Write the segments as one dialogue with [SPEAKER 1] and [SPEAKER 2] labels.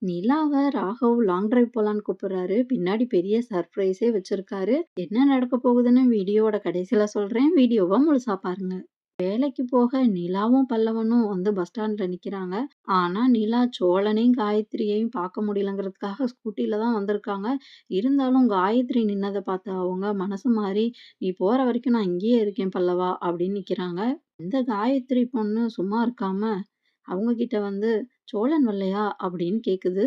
[SPEAKER 1] நிலாவ Raghav long drive போலான்னு கூப்பிடுறாரு. பின்னாடி பெரிய சர்ப்ரைஸே வச்சிருக்காரு. என்ன நடக்க போகுதுன்னு வீடியோவோட கடைசியில சொல்றேன். வீடியோவ முழுசா பாருங்க. வேலைக்கு போக நிலாவும் பல்லவனும் வந்து பஸ் ஸ்டாண்ட்ல நிக்கிறாங்க. ஆனா நிலா சோழனையும் காயத்ரியையும் பார்க்க முடியலங்கிறதுக்காக ஸ்கூட்டில தான் வந்திருக்காங்க. இருந்தாலும் காயத்ரி நின்னத பார்த்த அவங்க மனசு மாறி, "நீ போற வரைக்கும் நான் இங்கேயே இருக்கேன் பல்லவா" அப்படின்னு நிக்கிறாங்க. இந்த காயத்ரி பொண்ணு சும்மா இருக்காம, அவங்க கிட்ட வந்து "சோழன் வரலையா?" அப்படின்னு கேக்குது.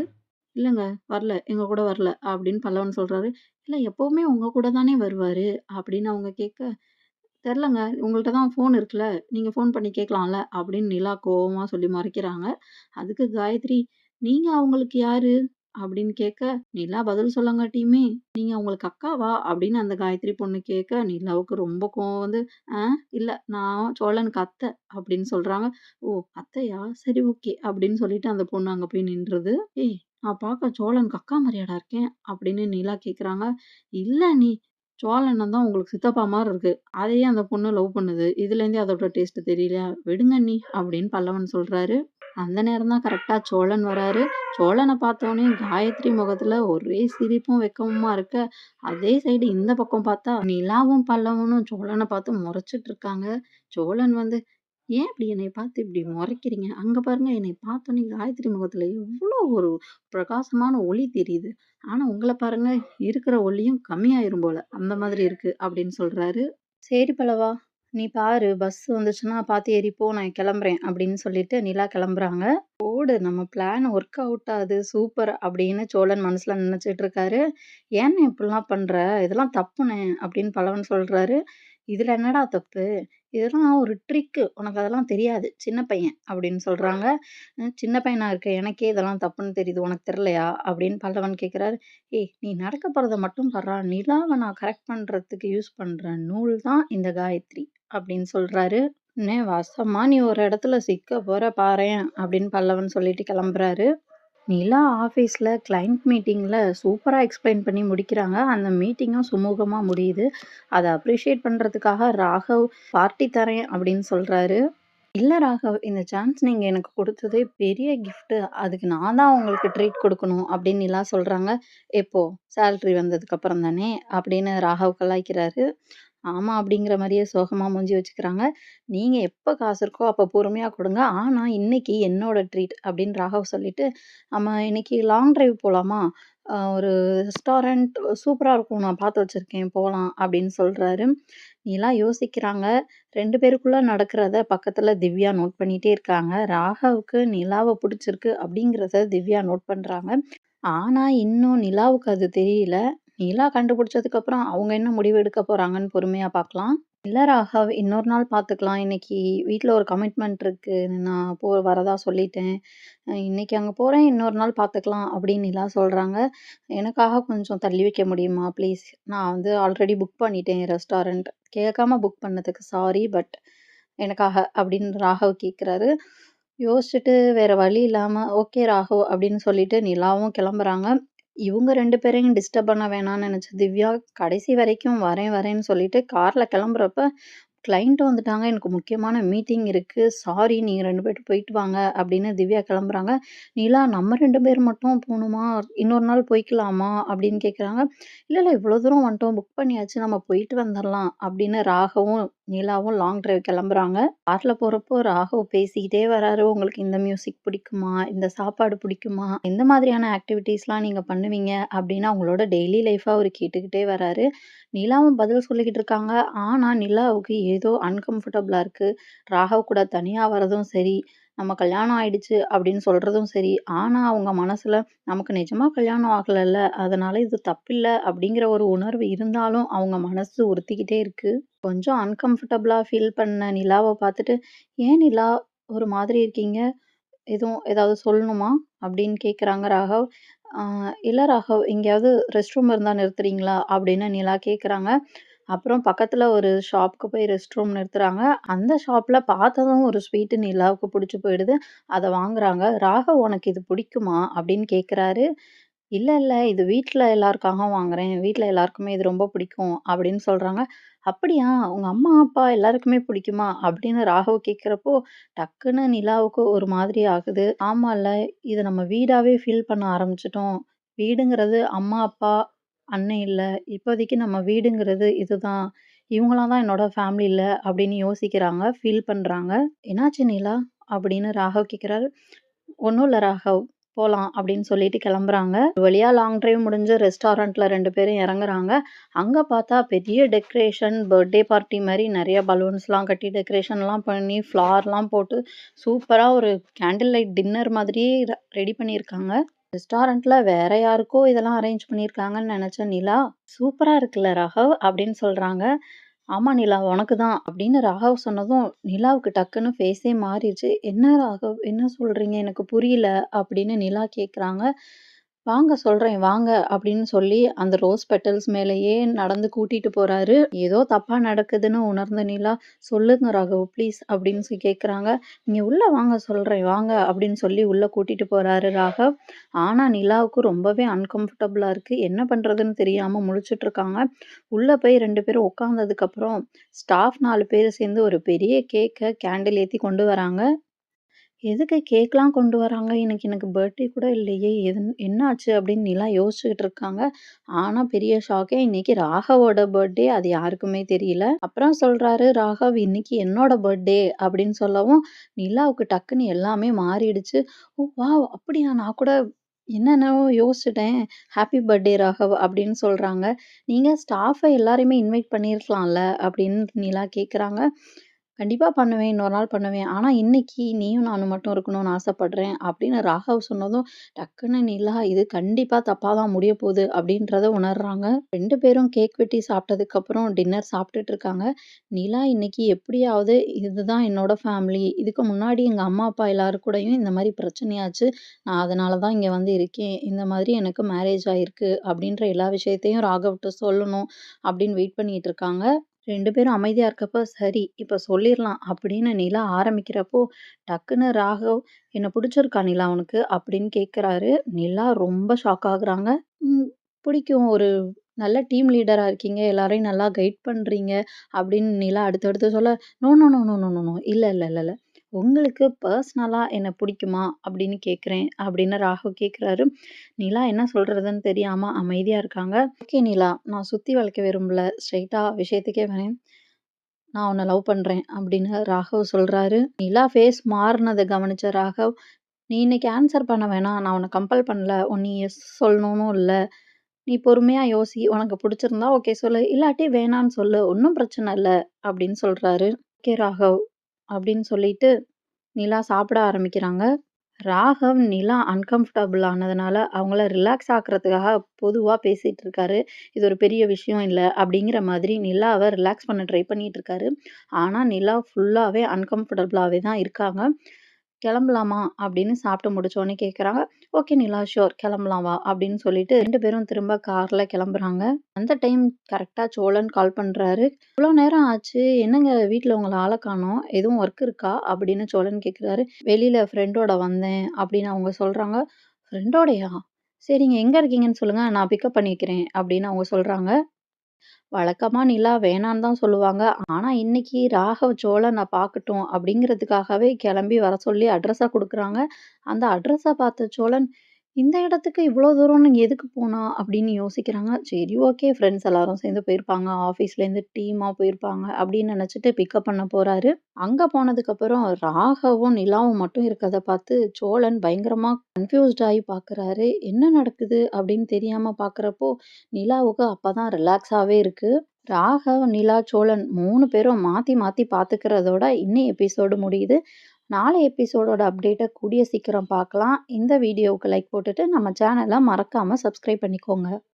[SPEAKER 1] "இல்லங்க வரல. எங்க கூட வரல" அப்படின்னு பல்லவன் சொல்றாரு. "இல்ல எப்பவுமே உங்க கூட தானே வருவாரு" அப்படின்னு அவங்க கேட்க, "தெர்லங்க. உங்கள்ட்ட தான் ஃபோன் இருக்குல்ல. நீங்க ஃபோன் பண்ணி கேட்கலாம்ல" அப்படின்னு நிலா கோவமா சொல்லி மறைக்கிறாங்க. அதுக்கு காயத்ரி, "நீங்க அவங்களுக்கு யாரு?" அப்படின்னு கேட்க, நிலா பதில் சொல்லங்காட்டியுமே, "நீங்க அவங்களுக்கு அக்காவா?" அப்படின்னு அந்த காயத்ரி பொண்ணு கேட்க, நிலாவுக்கு ரொம்ப கோவம் வந்து, "ஆ இல்ல நான் சோழனுக்கு அத்தை" அப்படின்னு சொல்றாங்க. "ஓ! அத்தையா? சரி ஓகே" அப்படின்னு சொல்லிட்டு அந்த பொண்ணு அங்க போய் நின்றுது. "ஏய்! நான் பார்க்க சோழனுக்கு அக்கா மாரியாடா இருக்கேன்?" அப்படின்னு நிலா கேட்குறாங்க. "இல்ல நீ சோழன தான் உங்களுக்கு சித்தப்பா மாரி இருக்கு. அதையே அந்த பொண்ணு லவ் பண்ணுது. இதுலேருந்தே அதோட டேஸ்ட் தெரியலையா? விடுங்க அண்ணி" அப்படின்னு பல்லவன் சொல்றாரு. அந்த நேரம் தான் கரெக்ட்டா சோழன் வராரு. சோழன பார்த்தோனே காயத்ரி முகத்துல ஒரே சிரிப்பும், வெட்கமுமா இருக்க, அதே சைடு இந்த பக்கம் பார்த்தா நிலாவும், பல்லவனும் சோழன பார்த்து முறைச்சிட்டு இருக்காங்க. சோழன் வந்து, "ஏன் இப்படி என்னைய பார்த்து இப்படி முறைக்கிறீங்க? அங்க பாருங்க என்னைய பார்த்தோனே காயத்ரி முகத்துல எவ்ளோ ஒரு பிரகாசமான ஒளி தெரியுது. ஆனா உங்கள பாருங்க இருக்கிற ஒளியும் கம்மியாயிரும் போல. அந்த மாதிரி இருக்கு" அப்படின்னு சொல்றாரு. "சரி பல்லவா, நீ பாரு பஸ் வந்துச்சுன்னா பார்த்து ஏறி போ நான் கிளம்புறேன்" அப்படின்னு சொல்லிட்டு நிலா கிளம்புறாங்க. "போடு நம்ம பிளான் ஒர்க் அவுட் ஆகுது சூப்பர்" அப்படின்னு சோழன் மனசுல நினைச்சிட்டு இருக்காரு. "ஏண்ணே இப்படிலாம் பண்ற? இதெல்லாம் தப்புண்ணே" அப்படின்னு பல்லவன் சொல்றாரு. "இதுல என்னடா தப்பு? இதெல்லாம் ஒரு ட்ரிக்கு. உனக்கு அதெல்லாம் தெரியாது. சின்ன பையன்" அப்படின்னு சொல்றாங்க. சின்ன பையனா இருக்க எனக்கே இதெல்லாம் தப்புன்னு தெரியுது. உனக்கு தெரியலையா?" அப்படின்னு பல்லவன் கேட்குறாரு. "ஏய்! நீ நடக்க போறத மட்டும் பார்றா. நிலாவ நான் கரெக்ட் பண்றதுக்கு யூஸ் பண்ற நூல் தான் இந்த காயத்ரி" அப்படின்னு சொல்றாரு. "அண்ணே வசமா நீ ஒரு இடத்துல சிக்க போற பாரேன்" அப்படின்னு பல்லவன் சொல்லிட்டு கிளம்புறாரு. நிலா ஆஃபீஸ்ல கிளையண்ட் மீட்டிங்ல சூப்பரா எக்ஸ்பிளைன் பண்ணி முடிக்கிறாங்க. அந்த மீட்டிங்கும் சுமூகமா முடியுது. அத அப்ரிஷியேட் பண்றதுக்காக ராகவ் பார்ட்டி தரேன் அப்படின்னு சொல்றாரு. "இல்ல ராகவ், இந்த சான்ஸ் நீங்க எனக்கு குடுத்ததே பெரிய கிஃப்ட்டு. அதுக்கு நான் தான் உங்களுக்கு ட்ரீட் குடுக்கணும்" அப்படின்னு நிலா சொல்றாங்க. "எப்போ? சேலரி வந்ததுக்கு அப்புறம் தானே" அப்படின்னு ராகவ் கலாய்க்கிறாரு. "ஆமா" அப்படிங்கிற மாரியே சோகமா மூஞ்சி வச்சுக்கிறாங்க. "நீங்க எப்ப காசு இருக்கோ அப்ப பொறுமையா குடுங்க. ஆனா இன்னைக்கு என்னோட ட்ரீட்" அப்படின்னு ராகவ் சொல்லிட்டு, "நம்ம இன்னைக்கு லாங் டிரைவ் போலாமா? ஒரு ரெஸ்டாரண்ட் சூப்பரா இருக்கும். நான் பார்த்து வச்சிருக்கேன். போலாம்" அப்படின்னு சொல்றாரு. நிலா யோசிக்கிறாங்க. 2 பேருக்குள்ள நடக்கிறத பக்கத்துல திவ்யா நோட் பண்ணிட்டே இருக்காங்க. ராகவுக்கு நிலாவ புடிச்சிருக்கு அப்படிங்கிறத திவ்யா நோட் பண்றாங்க. ஆனா, இன்னும் நிலாவுக்கு அது தெரியல. நிலா கண்டுபிடிச்சதுக்கு அப்புறம் அவங்க என்ன முடிவு எடுக்க போறாங்கன்னு பொறுமையா பார்க்கலாம். "இல்ல ராகவ், இன்னொரு நாள் பார்த்துக்கலாம். இன்னைக்கு வீட்ல ஒரு கமிட்மெண்ட் இருக்கு. நான் வரதா சொல்லிட்டேன். இன்னைக்கு அங்க போறேன். இன்னொரு நாள் பார்த்துக்கலாம்" அப்படின்னு நிலா சொல்றாங்க. "எனக்காக கொஞ்சம் தள்ளி வைக்க முடியுமா ப்ளீஸ்? நான் வந்து ஆல்ரெடி புக் பண்ணிட்டேன் ரெஸ்டாரண்ட். கேட்காம புக் பண்ணதுக்கு சாரி. பட் எனக்காக" அப்படின்னு ராகவ் கேட்குறாரு. யோசிச்சுட்டு வேற வழி இல்லாம, "ஓகே ராகவ்" அப்படின்னு சொல்லிட்டு நிலாவும் கிளம்புறாங்க. இவுங்க 2 பேரையும் டிஸ்டர்ப் பண்ண வேணாம்னு நெனச்ச திவ்யா, கடைசி வரைக்கும் வரேன் வரேன்னு சொல்லிட்டு கார்ல கிளம்புறப்ப, "கிளையண்ட் வந்துட்டாங்க. எனக்கு முக்கியமான மீட்டிங் இருக்கு. சாரி நீங்க 2 பேரும் போயிட்டு வாங்க" அப்படின்னு திவ்யா கிளம்புறாங்க. நிலா, "நம்ம 2 பேர் மட்டும் போணுமா? இன்னொரு நாள் போய்க்கலாமா?" அப்படின்னு கேட்குறாங்க. "இல்ல, இல்ல இவ்வளோ தூரம் வந்துட்டோம். புக் பண்ணியாச்சு. நம்ம போயிட்டு வந்துரலாம்" அப்படின்னு ராகவும், நிலாவும் லாங் டிரைவ் கிளம்புறாங்க. கார்ல போறப்போ ராகவ் பேசிக்கிட்டே வராரு. "உங்களுக்கு இந்த மியூசிக் பிடிக்குமா? இந்த சாப்பாடு பிடிக்குமா? எந்த மாதிரியான ஆக்டிவிட்டீஸ்லாம் நீங்க பண்ணுவீங்க?" அப்படின்னு அவங்களோட டெய்லி லைஃப அவரு கேட்டுக்கிட்டே வராரு. நிலாவும் பதில் சொல்லிக்கிட்டு இருக்காங்க. ஆனா, நிலாவுக்கு ஏதோ அன்கம்ஃபர்டபுளா இருக்கு. ராகவ் கூட தனியா வரதும் சரி, நம்ம கல்யாணம் ஆயிடுச்சு அப்படின்னு சொல்றதும் சரி, ஆனா அவங்க மனசுல நமக்கு நிஜமா கல்யாணம் ஆகலல்ல, அதனால இது தப்பில்ல அப்படிங்கிற ஒரு உணர்வு இருந்தாலும் அவங்க மனசு உறுத்திக்கிட்டே இருக்கு. கொஞ்சம் அன்கம்ஃபர்டபுளா ஃபீல் பண்ண நிலாவ பார்த்துட்டு, "ஏன் நிலா ஒரு மாதிரி இருக்கீங்க? ஏதாவது சொல்லணுமா?" அப்படின்னு கேட்குறாங்க ராகவ். "ஆ இல்ல ராகவ், எங்கேயாவது ரெஸ்ட் ரூம் இருந்தா நிறுத்துறீங்களா?" அப்படின்னு நிலா கேட்குறாங்க. அப்புறம் பக்கத்துல ஒரு ஷாப்க்கு போய் ரெஸ்ட் ரூம் நிறுத்துறாங்க. அந்த ஷாப்ல பார்த்ததும் ஒரு ஸ்வீட்டு நிலாவுக்கு புடிச்சு போயிடுது. அத வாங்குறாங்க. "ராகவ் உனக்கு இது பிடிக்குமா?" அப்படின்னு கேட்குறாரு. இல்ல. இது வீட்ல எல்லாருக்காகவும் வாங்குறேன். வீட்ல எல்லாருக்குமே இது ரொம்ப பிடிக்கும் அப்படின்னு சொல்றாங்க. அப்படியா? உங்க அம்மா, அப்பா எல்லாருக்குமே பிடிக்குமா? அப்படின்னு ராகவ் கேட்கிறப்போ, டக்குன்னு நிலாவுக்கு ஒரு மாதிரி ஆகுது. ஆமால்ல, இத நம்ம வீடாவே ஃபீல் பண்ண ஆரம்பிச்சுட்டோம். வீடுங்கிறது அம்மா, அப்பா, அண்ணன் இல்ல. இப்போதைக்கு நம்ம வீடுங்கிறது இதுதான். இவங்கலாம் தான் என்னோட ஃபேமிலில அப்படின்னு யோசிக்கிறாங்க, ஃபீல் பண்றாங்க. "என்னாச்சு நிலா?" அப்படின்னு ராகவ் கேட்கிறாரு. "ஒண்ணும் இல்ல ராகவ். போலாம்" அப்படின்னு சொல்லிட்டு கிளம்புறாங்க. ஒரு வழியா லாங் டிரைவ் முடிஞ்சு ரெஸ்டாரண்ட்ல 2 பேரும் இறங்குறாங்க. அங்க பார்த்தா பெரிய டெக்கரேஷன், பர்த்டே பார்ட்டி மாரி நெறைய பலூன்ஸ்லாம் கட்டி டெக்கரேஷன்லாம் பண்ணி, ஃப்ளார்லாம் போட்டு சூப்பரா ஒரு கேண்டில் லைட் டின்னர் மாதிரியே ரெடி பண்ணியிருக்காங்க. ரெஸ்டாரண்ட்ல வேற யாருக்கோ இதெல்லாம் அரேஞ்ச் பண்ணியிருக்காங்கன்னு நெனச்ச நிலா, "சூப்பரா இருக்குல்ல ராகவ்" அப்படின்னு சொல்றாங்க. "ஆமா நிலா, உனக்கு தான்" அப்படின்னு ராகவ் சொன்னதும், நிலாவுக்கு டக்குன்னு ஃபேஸே மாறிருச்சு. "என்ன ராகவ்? என்ன சொல்றீங்க? எனக்கு புரியல" அப்படின்னு நிலா கேட்குறாங்க. "வாங்க சொல்றேன் வாங்க" அப்படின்னு சொல்லி அந்த ரோஸ் பெட்டல்ஸ் மேலேயே நடந்து கூட்டிட்டு போறாரு. ஏதோ தப்பா நடக்குதுன்னு உணர்ந்த நிலா, "சொல்லுங்க ராகவ் ப்ளீஸ்" அப்படின்னு கேட்குறாங்க. "நீங்க உள்ள வாங்க சொல்றேன் வாங்க" அப்படின்னு சொல்லி உள்ள கூட்டிட்டு போறாரு ராகவ். ஆனா நிலாவுக்கு ரொம்பவே அன்கம்ஃபர்டபுளா இருக்கு. என்ன பண்றதுன்னு தெரியாம முழிச்சுட்டு இருக்காங்க. உள்ள போய் 2 பேரும் உட்கார்ந்ததுக்கப்புறம், ஸ்டாஃப் 4 பேர் சேர்ந்து ஒரு பெரிய கேக்க கேண்டில் ஏத்தி கொண்டு வராங்க. எதுக்கு கேக்லாம் கொண்டு வராங்க? இன்னைக்கு எனக்கு பர்த்டே கூட இல்லையே! என்ன ஆச்சு? அப்படின்னு நிலா யோசிச்சுக்கிட்டு இருக்காங்க. ஆனா பெரிய ஷாக்கே இன்னைக்கு ராகவோட பர்த்டே. அது யாருக்குமே தெரியல. அப்புறம் சொல்றாரு ராகவ், "இன்னைக்கு என்னோட பர்த்டே" அப்படின்னு சொல்லவும், நிலாவுக்கு டக்குன்னு எல்லாமே மாறிடுச்சு. "ஓ வாவ்! அப்படியா? நான் கூட என்னென்னவோ யோசிச்சுட்டேன். ஹேப்பி பர்த்டே ராகவ்" அப்படின்னு சொல்றாங்க. "நீங்க ஸ்டாஃப எல்லாரையுமே இன்வைட் பண்ணியிருக்கலாம்ல?" அப்படின்னு நிலா கேட்குறாங்க. "கண்டிப்பா பண்ணுவேன். இன்னொரு நாள் பண்ணுவேன். ஆனா இன்னைக்கு நீயும் நானும் மட்டும் இருக்கணும்னு ஆசைப்படுறேன்" அப்படின்னு ராகவ் சொன்னதும், டக்குன்னு நிலா இது கண்டிப்பா தப்பா தான் முடியப்போகுது அப்படின்றத உணர்றாங்க. 2 பேரும் கேக் வெட்டி சாப்பிட்டதுக்கப்புறம் டின்னர் சாப்பிட்டுட்டு இருக்காங்க. நிலா இன்னைக்கு எப்படியாவது இதுதான் என்னோட ஃபேமிலி. இதுக்கு முன்னாடி எங்க அம்மா, அப்பா எல்லாரு கூடயும் இந்த மாரி பிரச்சனையாச்சு. நான் அதனால தான் இங்க வந்து இருக்கேன். இந்த மாதிரி எனக்கு மேரேஜ் ஆயிருக்கு அப்படின்ற எல்லா விஷயத்தையும் ராகவ்ட்ட சொல்லணும் அப்படின்னு வெயிட் பண்ணிட்டு இருக்காங்க. 2 பேரும் அமைதியா இருக்கப்ப, "சரி, இப்ப சொல்லிர்லாம்" அப்படின்னு நிலா ஆரம்பிக்கிறப்போ, டக்குன்னு ராகவ், "என்ன புடிச்சிருக்கா நிலா உனக்கு?" அப்படின்னு கேட்குறாரு. நிலா ரொம்ப ஷாக் ஆகுறாங்க. "ம் பிடிக்கும். ஒரு நல்ல டீம் லீடரா இருக்கீங்க. எல்லாரையும் நல்லா கைட் பண்றீங்க" அப்படின்னு நிலா அடுத்தடுத்து சொல்ல, "no, no, no, no, no, no, no. இல்ல. உங்களுக்கு பர்சனலா என்ன பிடிக்குமா?" அப்படின்னு கேட்கிறேன் அப்படின்னு ராகவ் கேட்குறாரு. நிலா என்ன சொல்றதுன்னு தெரியாம அமைதியா இருக்காங்க. "ஓகே நிலா, நான் சுத்தி வளைக்க விரும்பல. ஸ்ட்ரெய்ட்டா விஷயத்துக்கே வரேன். நான் உன்ன லவ் பண்றேன்" அப்படின்னு ராகவ் சொல்றாரு. நிலா ஃபேஸ் மாறுனத கவனிச்ச ராகவ், "நீ இன்னைக்கு ஆன்ஸர் பண்ண வேணாம். நான் உன்ன கம்பல் பண்ணல. நீ எஸ் சொல்லணும்னும் இல்ல. நீ பொறுமையா யோசி. உனக்கு புடிச்சிருந்தா ஓகே சொல்லு. இல்லாட்டி வேணான்னு சொல்லு. ஒண்ணும் பிரச்சனை இல்ல" அப்படின்னு சொல்றாரு. "ஓகே ராகவ்" அப்படின்னு சொல்லிட்டு நிலா சாப்பிட ஆரம்பிக்கிறாங்க. ராகவ், நிலா அன்கம்ஃபர்டபுள் ஆனதுனால, அவங்கள ரிலாக்ஸ் ஆக்குறதுக்காக பொதுவா பேசிட்டு இருக்காரு. "இது ஒரு பெரிய விஷயம் இல்ல" அப்படிங்கிற மாதிரி நிலாவ ரிலாக்ஸ் பண்ண ட்ரை பண்ணிட்டு இருக்காரு. ஆனா, நிலா ஃபுல்லாவே அன்கம்ஃபர்டபுளாவே தான் இருக்காங்க. "கிளம்பலாமா?" அப்படின்னு சாப்பிட்டு முடிச்சோனே கேட்குறாங்க. "ஓகே நிலா, ஷூர் கிளம்பலாம் வா" அப்படின்னு சொல்லிட்டு 2 பேரும் திரும்ப கார்ல கிளம்புறாங்க. அந்த டைம் கரெக்ட்டா சோழன் கால் பண்றாரு. "இவ்ளோ நேரம் ஆச்சு. என்னங்க வீட்ல உங்கள ஆள காணோம். எதுவும் ஒர்க் இருக்கா?" அப்படின்னு சோழன் கேட்குறாரு. "வெளியில ஃப்ரெண்டோட வந்தேன்" அப்படின்னு அவங்க சொல்றாங்க. "ஃப்ரெண்டோடயா? சரிங்க. எங்க இருக்கீங்கன்னு சொல்லுங்க. நான் பிக்கப் பண்ணிக்கிறேன்" அப்படின்னு அவங்க சொல்றாங்க. வழக்கமா நிலா வேணான்னு தான் சொல்லுவாங்க. ஆனா, இன்னைக்கு ராகவ் சோழன பார்க்கட்டும் அப்படிங்கிறதுக்காகவே கிளம்பி வர சொல்லி அட்ரஸ குடுக்குறாங்க. அந்த அட்ரஸ பார்த்த சோழன், "இந்த இடத்துக்கு இவ்ளோ தூரம் நீ எதுக்கு போனா?" அப்படின்னு யோசிக்கிறாங்க. சரி ஓகே ஃப்ரெண்ட்ஸ் எல்லாரும் சேர்ந்து போயிருப்பாங்க. ஆஃபீஸ்லேருந்து டீமா போயிருப்பாங்க அப்படின்னு நினைச்சுட்டு பிக்கப் பண்ண போறாரு. அங்க போனதுக்கப்புறம் ராகவும், நிலாவும் மட்டும் இருக்கத பார்த்து சோழன் பயங்கரமா கன்ஃப்யூஸ்ட் ஆயி பார்க்குறாரு. என்ன நடக்குது அப்படின்னு தெரியாம பார்க்குறப்போ, நிலாவுக்கு அப்பதான் ரிலாக்ஸாவே இருக்கு. ராகவ், நிலா, சோழன் 3 பேரும் மாத்தி மாத்தி பார்த்துக்கிறதோட இன்னைய எபிசோடு முடியுது. நாளை எபிசோடோட அப்டேட்ட கூடிய சீக்கிரம் பார்க்கலாம். இந்த வீடியோவுக்கு லைக் போட்டுட்டு நம்ம சேனல மறக்காம சப்ஸ்கிரைப் பண்ணிக்கோங்க.